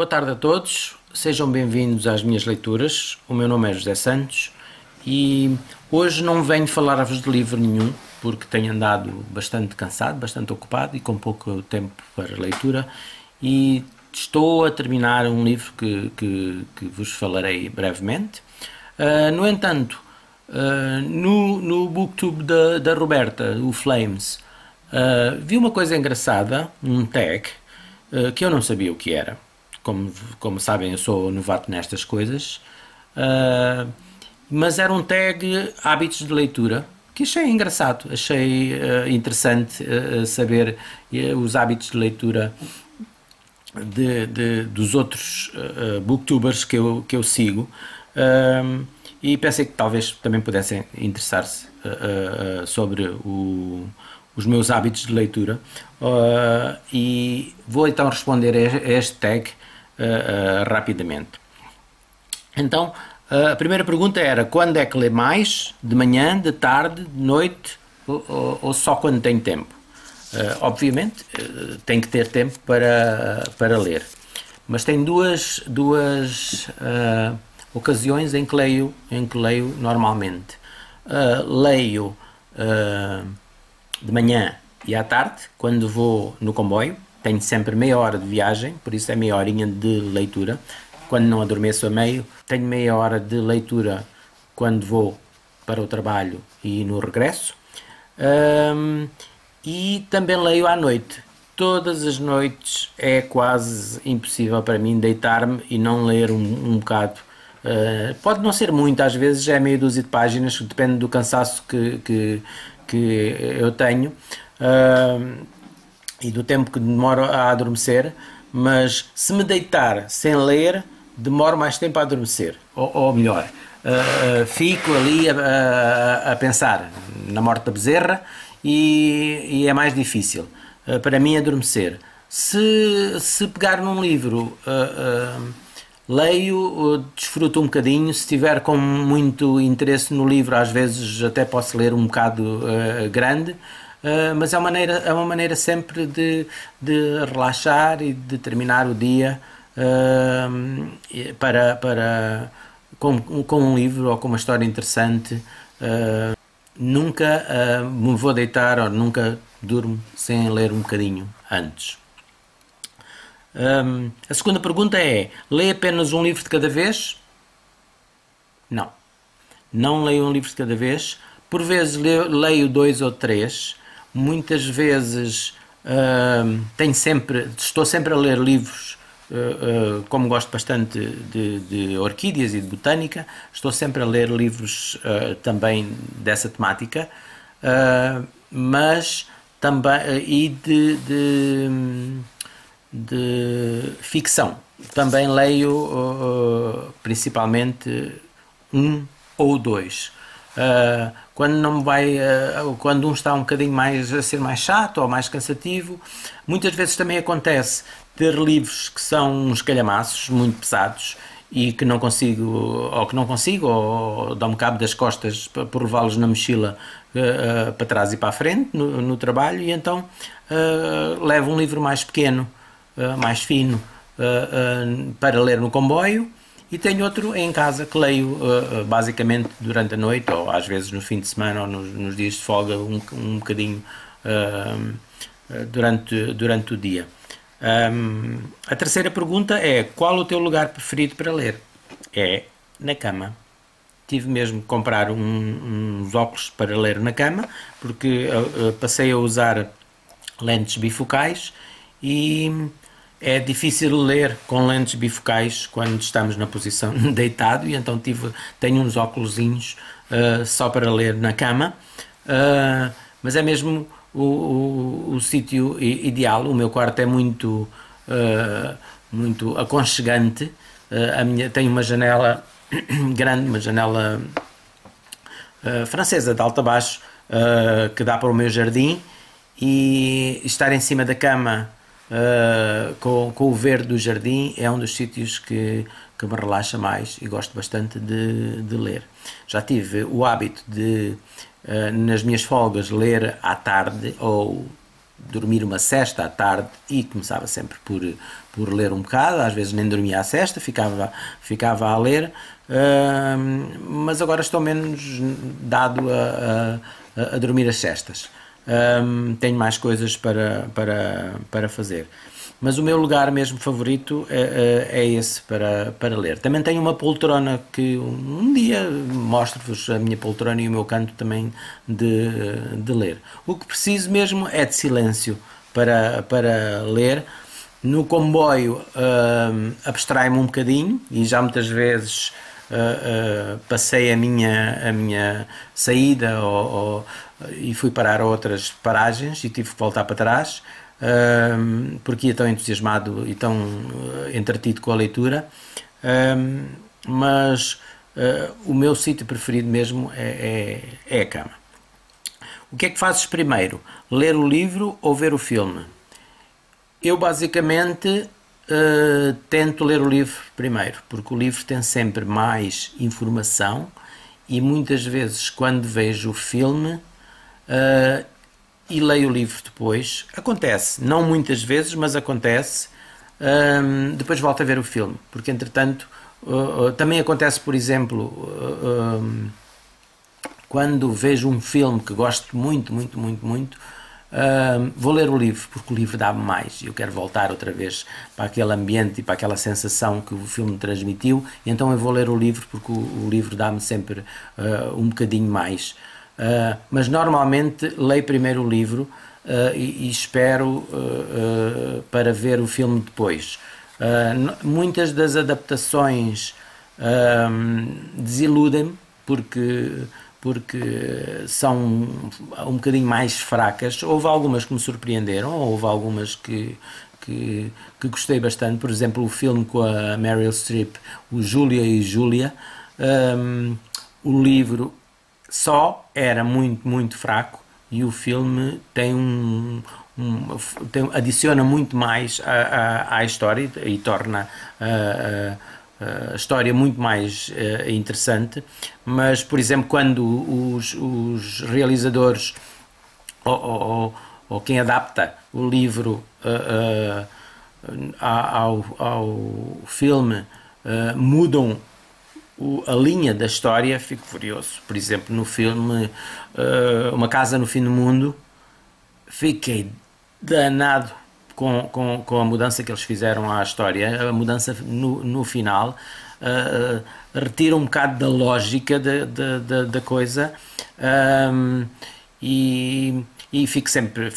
Boa tarde a todos, sejam bem-vindos às minhas leituras. O meu nome é José Santos e hoje não venho falar-vos de livro nenhum, porque tenho andado bastante cansado, bastante ocupado e com pouco tempo para leitura, e estou a terminar um livro que vos falarei brevemente. No entanto, no booktube da Roberta, o Flames, vi uma coisa engraçada, um tag, que eu não sabia o que era. Como sabem, eu sou novato nestas coisas, mas era um tag hábitos de leitura, que achei engraçado, achei interessante saber os hábitos de leitura dos outros booktubers que eu sigo, e pensei que talvez também pudessem interessar-se sobre os meus hábitos de leitura, e vou então responder a este tag rapidamente. Então, a primeira pergunta era: quando é que lê mais? De manhã, de tarde, de noite ou só quando tem tempo? Obviamente, tem que ter tempo para ler, mas tem duas ocasiões em que leio normalmente. Leio de manhã e à tarde, quando vou no comboio. Tenho sempre meia hora de viagem, por isso é meia horinha de leitura. Quando não adormeço a meio, tenho meia hora de leitura quando vou para o trabalho e no regresso. E também leio à noite. Todas as noites é quase impossível para mim deitar-me e não ler um bocado. Pode não ser muito, às vezes é meia dúzia de páginas, depende do cansaço que eu tenho. E do tempo que demoro a adormecer, mas se me deitar sem ler, demoro mais tempo a adormecer, ou melhor, fico ali a pensar na morte da bezerra e é mais difícil para mim adormecer. Se pegar num livro, leio, desfruto um bocadinho. Se estiver com muito interesse no livro, às vezes até posso ler um bocado grande. Mas é uma maneira sempre de relaxar e de terminar o dia com um livro ou com uma história interessante. Nunca me vou deitar ou nunca durmo sem ler um bocadinho antes. A segunda pergunta é: lê apenas um livro de cada vez? Não leio um livro de cada vez. Por vezes leio 2 ou 3. Muitas vezes estou sempre a ler livros, como gosto bastante de orquídeas e de botânica, estou sempre a ler livros também dessa temática, mas também e de ficção. Também leio principalmente 1 ou 2. Quando um está um bocadinho mais a ser mais chato ou mais cansativo, muitas vezes também acontece ter livros que são uns calhamaços muito pesados e que não consigo, ou dão-me cabo das costas por levá-los na mochila para trás e para a frente no trabalho, e então levo um livro mais pequeno, mais fino, para ler no comboio. E tenho outro em casa que leio basicamente durante a noite, ou às vezes no fim de semana, ou nos dias de folga, um bocadinho durante o dia. A terceira pergunta é: qual o teu lugar preferido para ler? É na cama. Tive mesmo que comprar uns óculos para ler na cama, porque passei a usar lentes bifocais e é difícil ler com lentes bifocais quando estamos na posição deitado, e então tenho uns óculosinhos só para ler na cama, mas é mesmo o sítio ideal. O meu quarto é muito aconchegante. Tenho uma janela grande, uma janela francesa de alto a baixo, que dá para o meu jardim, e estar em cima da cama com o verde do jardim é um dos sítios que me relaxa mais e gosto bastante de ler. Já tive o hábito de, nas minhas folgas, ler à tarde ou dormir uma sesta à tarde e começava sempre por ler um bocado, às vezes nem dormia à sesta, ficava a ler, mas agora estou menos dado a dormir as sestas. Tenho mais coisas para fazer. Mas o meu lugar mesmo favorito é esse para ler. Também tenho uma poltrona que um dia mostro-vos a minha poltrona e o meu canto também de ler. O que preciso mesmo é de silêncio para ler. No comboio abstrai-me um bocadinho e já muitas vezes passei a minha saída e fui parar a outras paragens e tive que voltar para trás. Porque ia tão entusiasmado e tão entretido com a leitura, mas o meu sítio preferido mesmo é a cama. O que é que fazes primeiro? Ler o livro ou ver o filme? Eu basicamente tento ler o livro primeiro, porque o livro tem sempre mais informação e muitas vezes quando vejo o filme e leio o livro depois, acontece, não muitas vezes, mas acontece, depois volto a ver o filme, porque entretanto também acontece, por exemplo, quando vejo um filme que gosto muito, vou ler o livro, porque o livro dá-me mais e eu quero voltar outra vez para aquele ambiente e para aquela sensação que o filme transmitiu, e então eu vou ler o livro porque o livro dá-me sempre um bocadinho mais. Mas normalmente leio primeiro o livro e espero para ver o filme depois. Muitas das adaptações desiludem-me porque são um bocadinho mais fracas. Houve algumas que me surpreenderam, houve algumas que gostei bastante. Por exemplo, o filme com a Meryl Streep, o Júlia e Júlia, o livro só era muito fraco e o filme tem adiciona muito mais à história e torna a história muito mais interessante. Mas, por exemplo, quando os realizadores ou quem adapta o livro ao filme mudam a linha da história, fico furioso. Por exemplo, no filme Uma Casa no Fim do Mundo, fiquei danado com a mudança que eles fizeram à história. A mudança no final retira um bocado da lógica da coisa, e fico sempre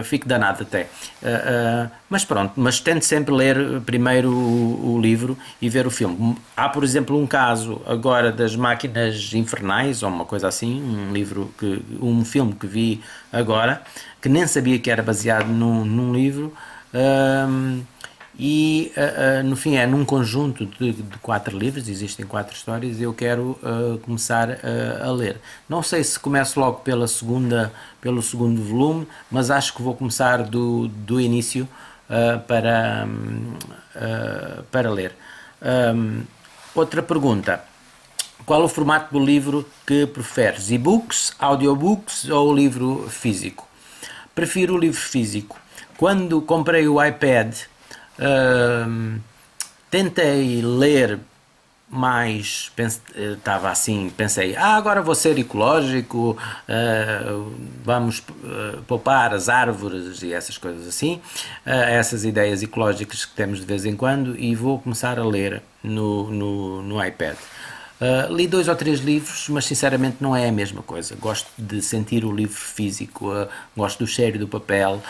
fico danado até, mas pronto, mas tento sempre ler primeiro o livro e ver o filme. Há, por exemplo, um caso agora das Máquinas Infernais ou uma coisa assim, um filme que vi agora, que nem sabia que era baseado num livro, e no fim é num conjunto de 4 livros, existem 4 histórias e eu quero começar a ler. Não sei se começo logo pelo segundo volume, mas acho que vou começar do início para ler. Outra pergunta: qual o formato do livro que preferes? E-books, audiobooks ou livro físico? Prefiro o livro físico. Quando comprei o iPad, tentei ler mais, estava assim, pensei, agora vou ser ecológico, vamos poupar as árvores e essas coisas assim, essas ideias ecológicas que temos de vez em quando, e vou começar a ler no iPad. Li 2 ou 3 livros, mas sinceramente não é a mesma coisa. Gosto de sentir o livro físico, gosto do cheiro do papel,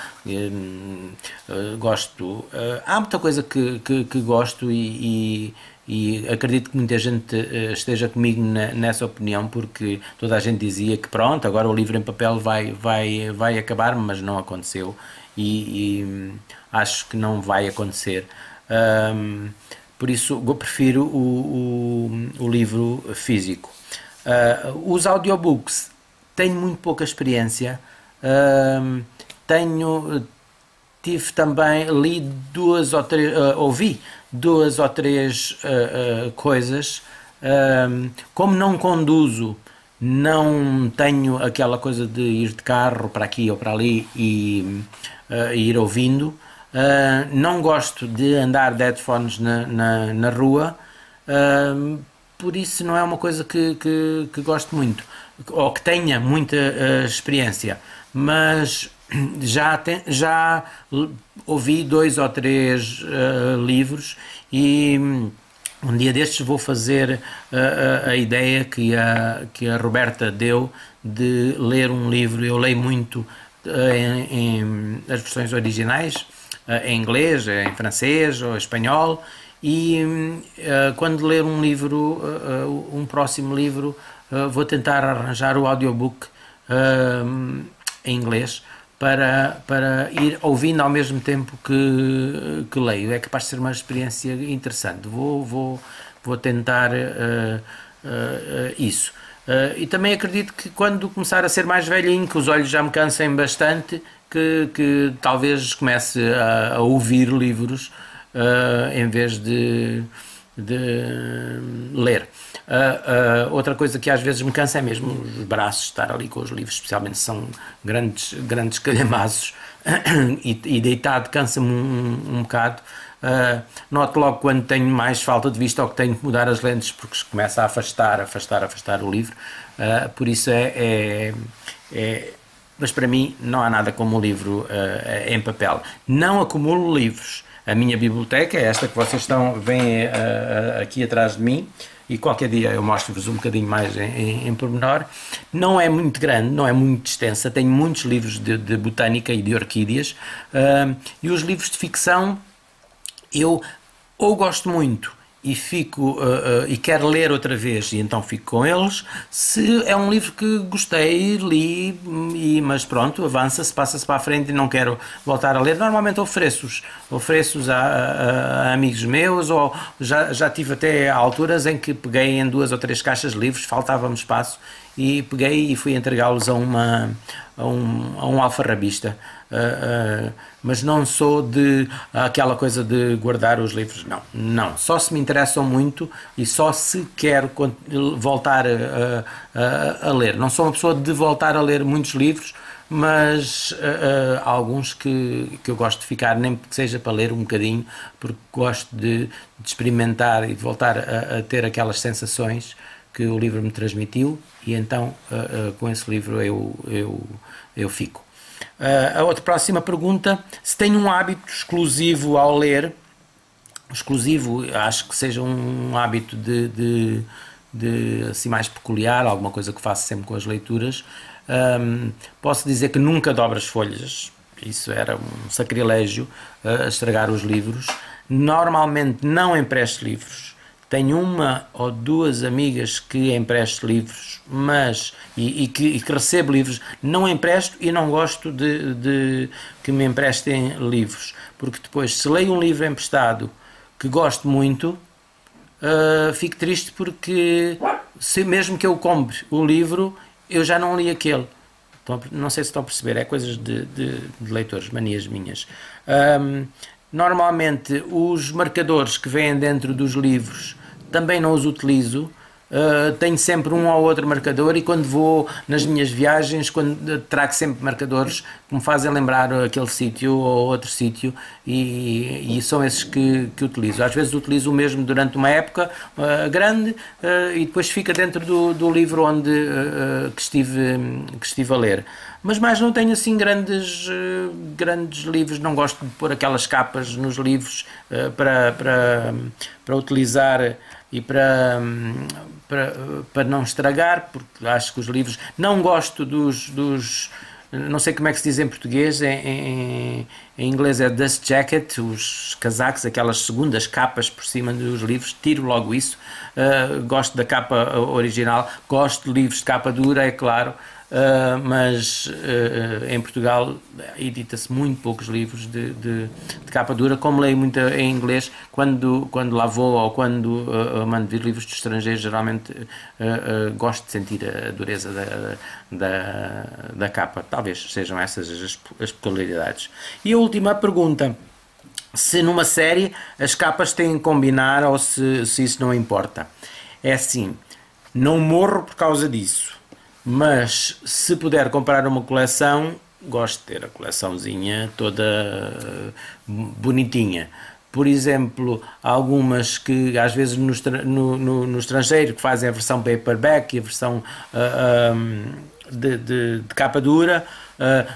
gosto. Há muita coisa que gosto e acredito que muita gente esteja comigo nessa opinião, porque toda a gente dizia que pronto, agora o livro em papel vai acabar, mas não aconteceu e acho que não vai acontecer. Por isso eu prefiro o livro físico. Os audiobooks, tenho muito pouca experiência. Tive também, li 2 ou 3, ouvi 2 ou 3 coisas. Como não conduzo não tenho aquela coisa de ir de carro para aqui ou para ali e ir ouvindo. Não gosto de andar de headphones na rua, por isso não é uma coisa que gosto muito, ou que tenha muita experiência, mas já ouvi 2 ou 3 livros e um dia destes vou fazer a ideia que a Roberta deu de ler um livro. Eu leio muito as versões originais, em inglês, em francês ou espanhol, e quando ler um livro, um próximo livro, vou tentar arranjar o audiobook em inglês para ir ouvindo ao mesmo tempo que leio. É capaz de ser uma experiência interessante. Vou tentar isso. E também acredito que quando começar a ser mais velhinho, que os olhos já me cansem bastante, que talvez comece a ouvir livros em vez de ler. Outra coisa que às vezes me cansa é mesmo os braços, estar ali com os livros, especialmente se são grandes calhamaços, e deitado cansa-me um bocado. Noto logo quando tenho mais falta de vista ou que tenho que mudar as lentes, porque se começa a afastar o livro. Por isso mas para mim não há nada como o livro em papel. Não acumulo livros. A minha biblioteca é esta que vocês veem aqui atrás de mim, e qualquer dia eu mostro-vos um bocadinho mais em pormenor. Não é muito grande, não é muito extensa, tenho muitos livros de botânica e de orquídeas, e os livros de ficção eu ou gosto muito e fico e quero ler outra vez e então fico com eles. Se é um livro que gostei, li, mas pronto, avança-se, passa-se para a frente e não quero voltar a ler, normalmente ofereço-os a amigos meus, ou já tive até alturas em que peguei em 2 ou 3 caixas de livros, faltava-me espaço, e peguei e fui entregá-los a um alfarrabista. Mas não sou de aquela coisa de guardar os livros, não, só se me interessam muito e só se quero voltar a ler. Não sou uma pessoa de voltar a ler muitos livros, mas há alguns que eu gosto de ficar, nem que seja para ler um bocadinho, porque gosto de experimentar e de voltar a ter aquelas sensações que o livro me transmitiu, e então com esse livro eu fico. A outra próxima pergunta: se tem um hábito exclusivo ao ler, exclusivo, acho que seja um hábito de assim mais peculiar, alguma coisa que faço sempre com as leituras. Posso dizer que nunca dobro as folhas, isso era um sacrilégio, estragar os livros. Normalmente não empresto livros. Tenho 1 ou 2 amigas que empresto livros, mas e que recebo livros. Não empresto e não gosto de que me emprestem livros, porque depois, se leio um livro emprestado que gosto muito, fico triste, porque mesmo que eu compre o livro, eu já não li aquele. Então, não sei se estão a perceber, é coisas de leitores, manias minhas. Normalmente os marcadores que vêm dentro dos livros também não os utilizo. Tenho sempre um ou outro marcador, e quando vou nas minhas viagens, trago sempre marcadores que me fazem lembrar aquele sítio ou outro sítio, e são esses que utilizo. Às vezes utilizo o mesmo durante uma época grande, e depois fica dentro do livro que estive a ler. Mas mais não tenho assim grandes livros, não gosto de pôr aquelas capas nos livros para utilizar e para não estragar, porque acho que os livros... Não gosto dos não sei como é que se diz em português, em inglês é dust jacket, os casacos, aquelas segundas capas por cima dos livros, tiro logo isso. Gosto da capa original, gosto de livros de capa dura, é claro, mas em Portugal edita-se muito poucos livros de capa dura. Como leio muito em inglês, quando lá vou ou quando mando vir livros de estrangeiros, geralmente gosto de sentir a dureza da capa. Talvez sejam essas as peculiaridades. E a última pergunta: se numa série as capas têm que combinar, ou se isso não importa. É assim, não morro por causa disso. mas se puder comprar uma coleção, gosto de ter a coleçãozinha toda bonitinha. Por exemplo, algumas que às vezes no estrangeiro que fazem a versão paperback e a versão de capa dura,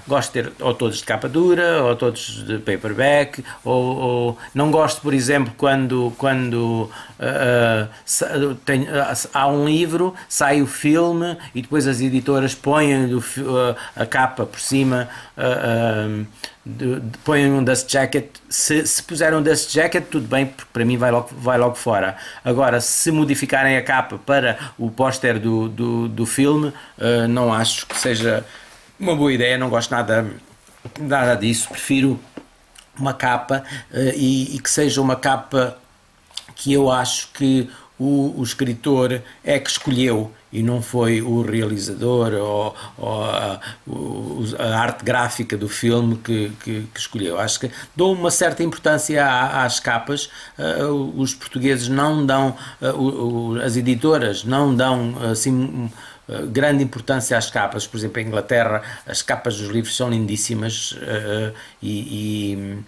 gosto de ter ou todos de capa dura ou todos de paperback, ou não gosto, por exemplo, quando há um livro, sai o filme e depois as editoras põem a capa por cima, põem um dust jacket. Se puserem um dust jacket, tudo bem, porque para mim vai logo fora. Agora, se modificarem a capa para o póster do filme, não acho que seja uma boa ideia, não gosto nada disso. Prefiro uma capa e que seja uma capa que eu acho que o escritor é que escolheu e não foi o realizador ou a arte gráfica do filme que escolheu. Acho que dou uma certa importância às capas. Os portugueses não dão, as editoras não dão assim grande importância às capas. Por exemplo, em Inglaterra as capas dos livros são lindíssimas, e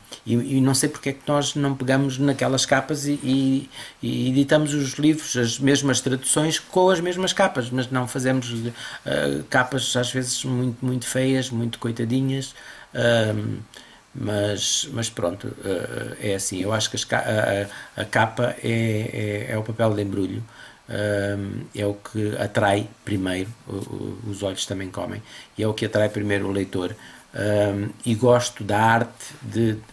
não sei porque é que nós não pegamos naquelas capas e editamos os livros, as mesmas traduções com as mesmas capas, mas não fazemos capas às vezes muito feias, muito coitadinhas. Mas pronto, é assim. Eu acho que a capa é o papel de embrulho. É o que atrai primeiro, os olhos também comem, e é o que atrai primeiro o leitor. E gosto da arte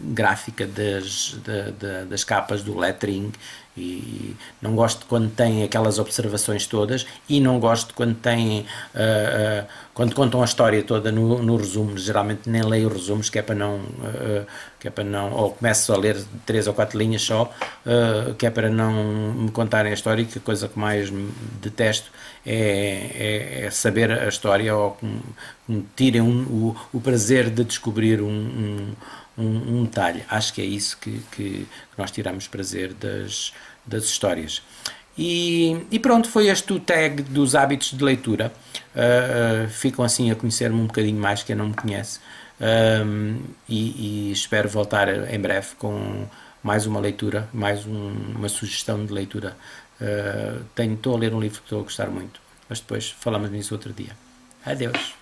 gráfica das capas, do lettering, e não gosto quando tem aquelas observações todas, e não gosto quando tem quando contam a história toda no resumo. Geralmente nem leio resumos, que é para não, ou começo a ler 3 ou 4 linhas só, que é para não me contarem a história, que a coisa que mais detesto é saber a história, ou que me tirem o prazer de descobrir um detalhe. Acho que é isso que nós tiramos prazer das histórias. E pronto, foi este o tag dos hábitos de leitura. Ficam assim a conhecer-me um bocadinho mais, que eu não me conhece. E espero voltar em breve com mais uma leitura, mais uma sugestão de leitura. Estou a ler um livro que estou a gostar muito, mas depois falamos nisso outro dia. Adeus.